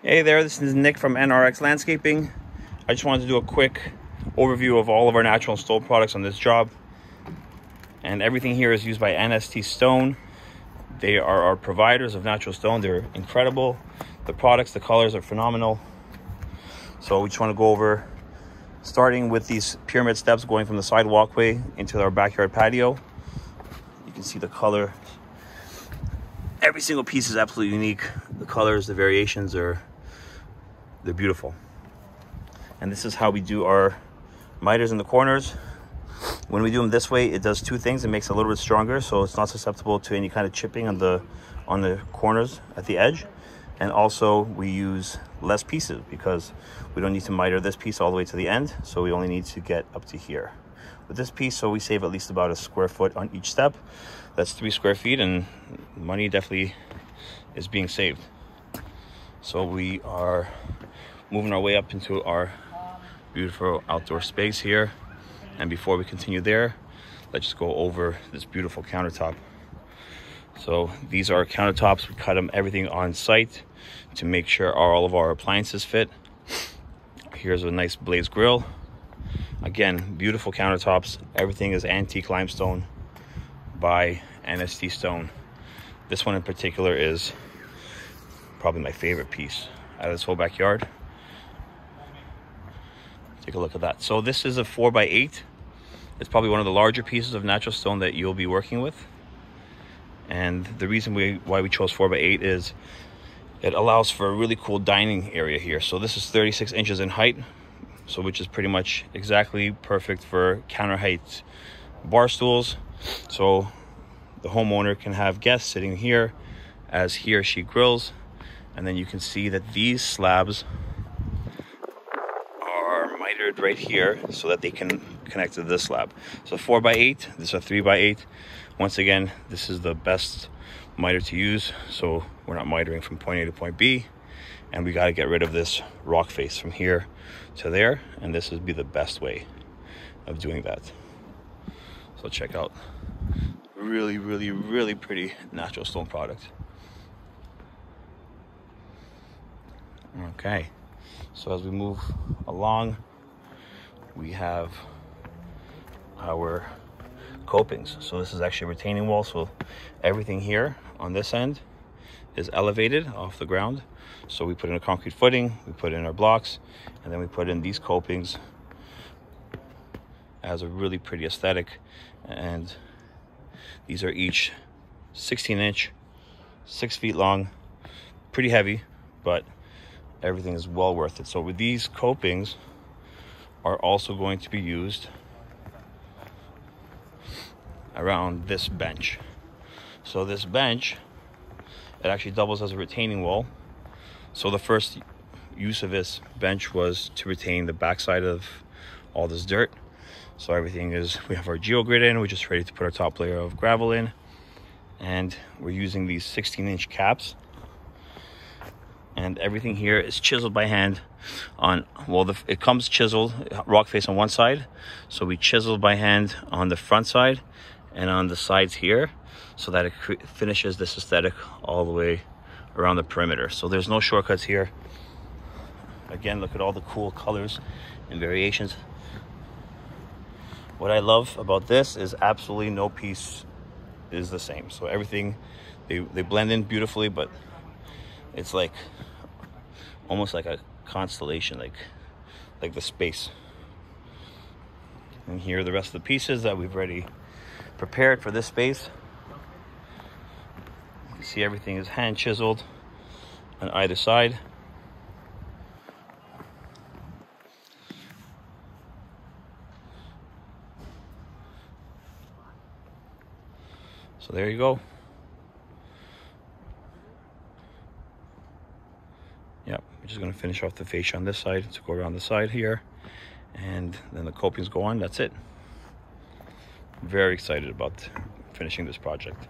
Hey there, this is Nick from NRX Landscaping. I just wanted to do a quick overview of all of our natural stone products on this job. And everything here is used by NST Stone. They are our providers of natural stone. They're incredible. The products, the colors are phenomenal. So we just want to go over, starting with these pyramid steps going from the side walkway into our backyard patio. You can see the color. Every single piece is absolutely unique. The colors, the variations they're beautiful. And this is how we do our mitres in the corners. When we do them this way, it does two things. It makes it a little bit stronger, so it's not susceptible to any kind of chipping on the corners at the edge. And also we use less pieces because we don't need to miter this piece all the way to the end, so we only need to get up to here with this piece. So we save at least about a square foot on each step. That's 3 square feet, and money definitely is being saved. So we are moving our way up into our beautiful outdoor space here. And before we continue there, let's just go over this beautiful countertop. So these are countertops. We cut them everything on site to make sure all of our appliances fit. Here's a nice blaze grill. Again, beautiful countertops. Everything is antique limestone by NST Stone. This one in particular is probably my favorite piece out of this whole backyard. Take a look at that. So this is a 4x8. It's probably one of the larger pieces of natural stone that you'll be working with. And the reason why we chose 4x8 is it allows for a really cool dining area here. So this is 36 inches in height, so which is pretty much exactly perfect for counter height bar stools. So the homeowner can have guests sitting here as he or she grills. And then you can see that these slabs are mitered right here so that they can connect to this slab. So 4x8, this is a 3x8. Once again, this is the best miter to use, so we're not mitering from point A to point B. And we got to get rid of this rock face from here to there, and this would be the best way of doing that. So check out really, really, really pretty natural stone product. Okay, so as we move along, we have our copings. So this is actually a retaining wall, so everything here on this end is elevated off the ground. So we put in a concrete footing, we put in our blocks, and then we put in these copings as a really pretty aesthetic. And these are each 16-inch, 6 feet long, pretty heavy, but everything is well worth it. So with these copings are also going to be used around this bench. So this bench, it actually doubles as a retaining wall. So the first use of this bench was to retain the backside of all this dirt. So everything is, we have our geogrid in, we're just ready to put our top layer of gravel in, and we're using these 16-inch caps. And everything here is chiseled by hand on, well, it comes chiseled, rock face on one side. So we chiseled by hand on the front side and on the sides here, so that it finishes this aesthetic all the way around the perimeter. So there's no shortcuts here. Again, look at all the cool colors and variations. What I love about this is absolutely no piece is the same. So everything, they blend in beautifully, but it's like almost like a constellation, like the space. And here are the rest of the pieces that we've already prepared for this space. You can see everything is hand chiseled on either side. So there you go. Yep, we're just going to finish off the fascia on this side to go around the side here, and then the copings go on. That's it. Very excited about finishing this project.